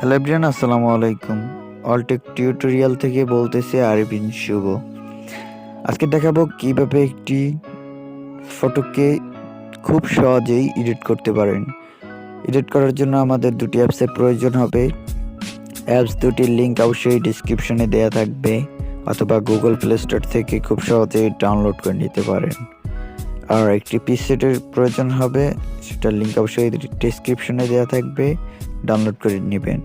Hello everyone, আসসালামু আলাইকুম। অলটেক tutorial থেকে বলতেছি আরিফিন শুভ। আজকে দেখাবো কিভাবে একটি ফটোকে খুব সহজেই এডিট করতে পারেন। এডিট করার জন্য আমাদের দুটি অ্যাপসের প্রয়োজন হবে। অ্যাপস দুটির লিঙ্ক অবশ্যই ডিসক্রিপশনে দেওয়া থাকবে, অথবা গুগল প্লে স্টোর থেকে খুব সহজেই ডাউনলোড করে নিতে পারেন। আর একটি পিসেটের প্রয়োজন হবে, সেটার লিঙ্ক অবশ্যই ডিসক্রিপশনে দেওয়া থাকবে, ডাউনলোড করে নেবেন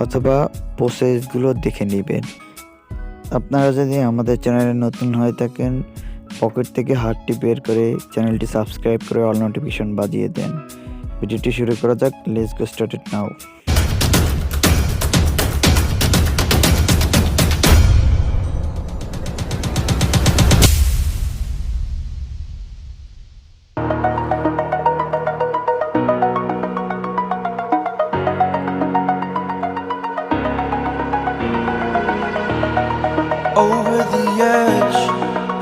অথবা প্রসেসগুলো দেখে নেবেন। আপনারা যদি আমাদের চ্যানেলে নতুন হয়ে থাকেন, পকেট থেকে হাতটি বের করে চ্যানেলটি সাবস্ক্রাইব করে অল নোটিফিকেশন বাজিয়ে দেন। ভিডিওটি শুরু করা যাক। Let's go started now. Over the edge,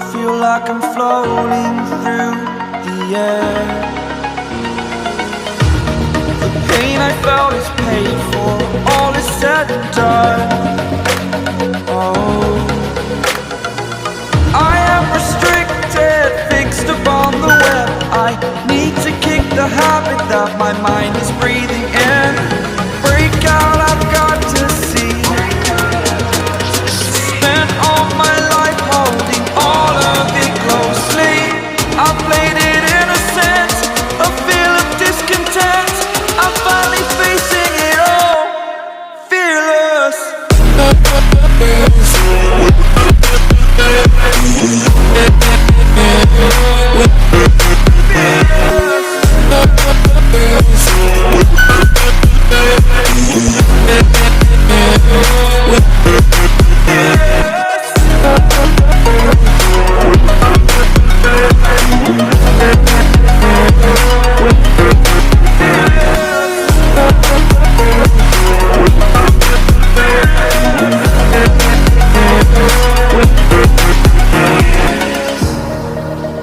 feel like I'm floating through the air. The pain I felt is paid for, all is said and done. Oh, I am restricted, fixed upon the web. I need to kick the habit that my mind is breathing in. Break out, I've got to see. Spent all my life holding all of it closely. I played it innocent, a feel of discontent. I'm finally facing it all, fearless.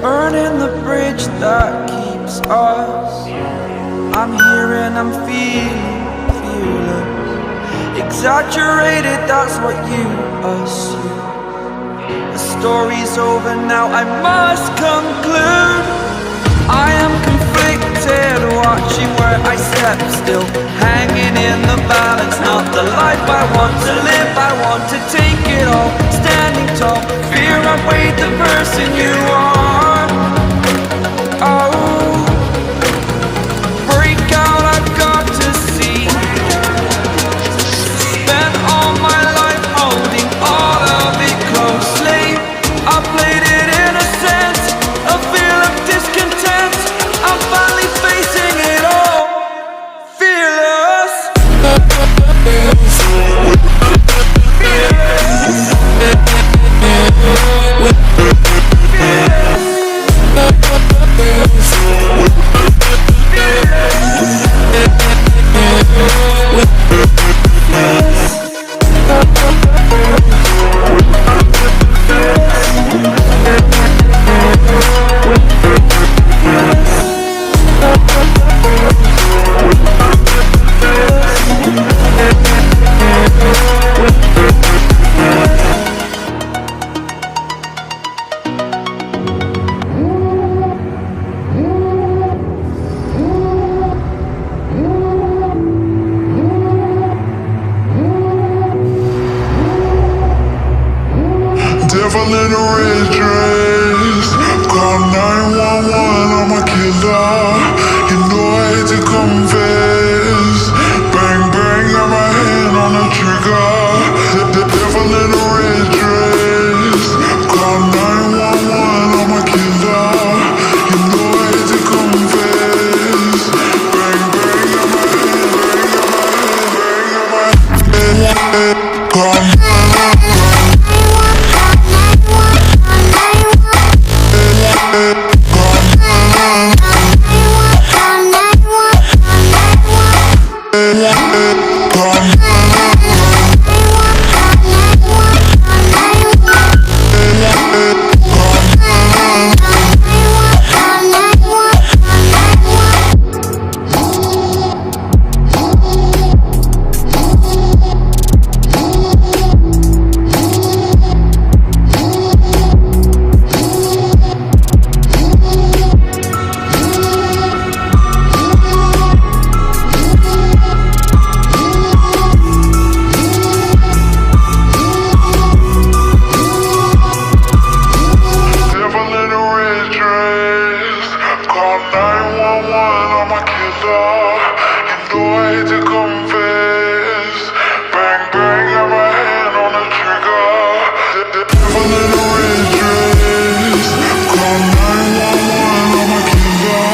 Burning the bridge that keeps us. I'm here and I'm feeling fearless. Exaggerated, that's what you assume. The story's over now, I must conclude. I am conflicted, watching where I step still, hanging in the balance. Not the life I want to live, I want to take it all. Standing tall, fear I've weighed the person you are. Oh, break out, I've got to see. Spent all my life holding all of it closely. I played it innocent, a feel of discontent. I'm finally facing it all, fearless. Devil in a red dress, call 911, I'm a killer. You know I hate to confess. Bang bang, got my hand on the trigger. The devil in a red dress, call 911, I'm a killer. You know I hate to confess. Bang bang, got my hand, call 911. killer. You know I hate to confess. Bang bang, got my hand on the trigger. The devil in a red dress. Call 911, I'm a killer.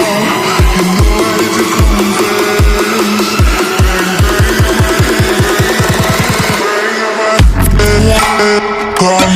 You know I hate to confess. Bang bang, got my hand, call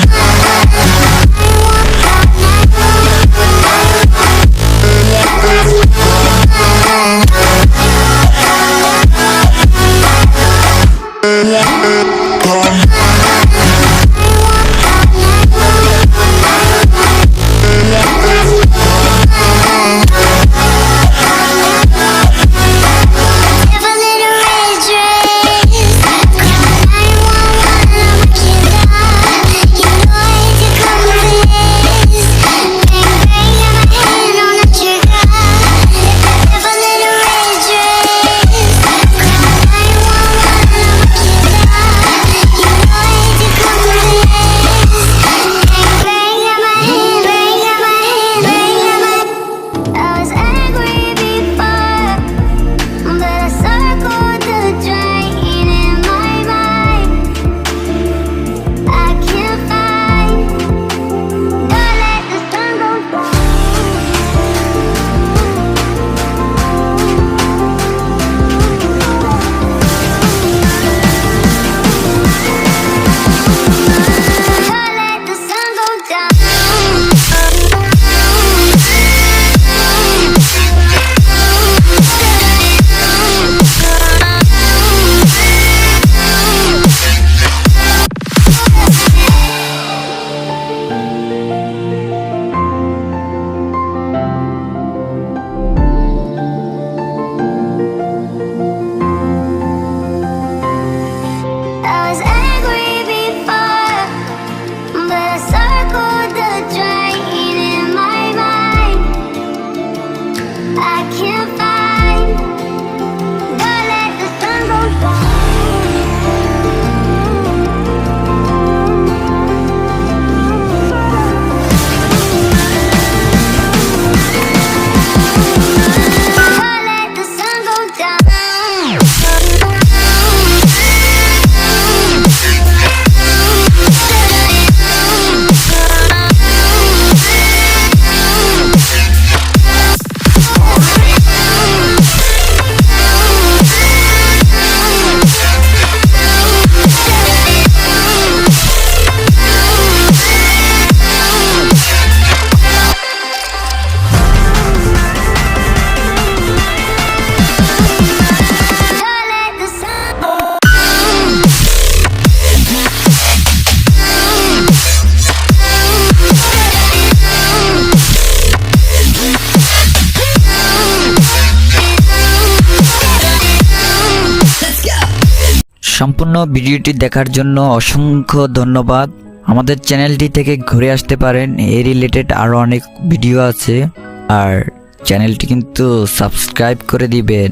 সম্পূর্ণ ভিডিওটি দেখার জন্য অসংখ্য ধন্যবাদ। আমাদের চ্যানেলটি থেকে ঘুরে আসতে পারেন, এই রিলেটেড আরও অনেক ভিডিও আছে। আর চ্যানেলটি কিন্তু সাবস্ক্রাইব করে দিবেন।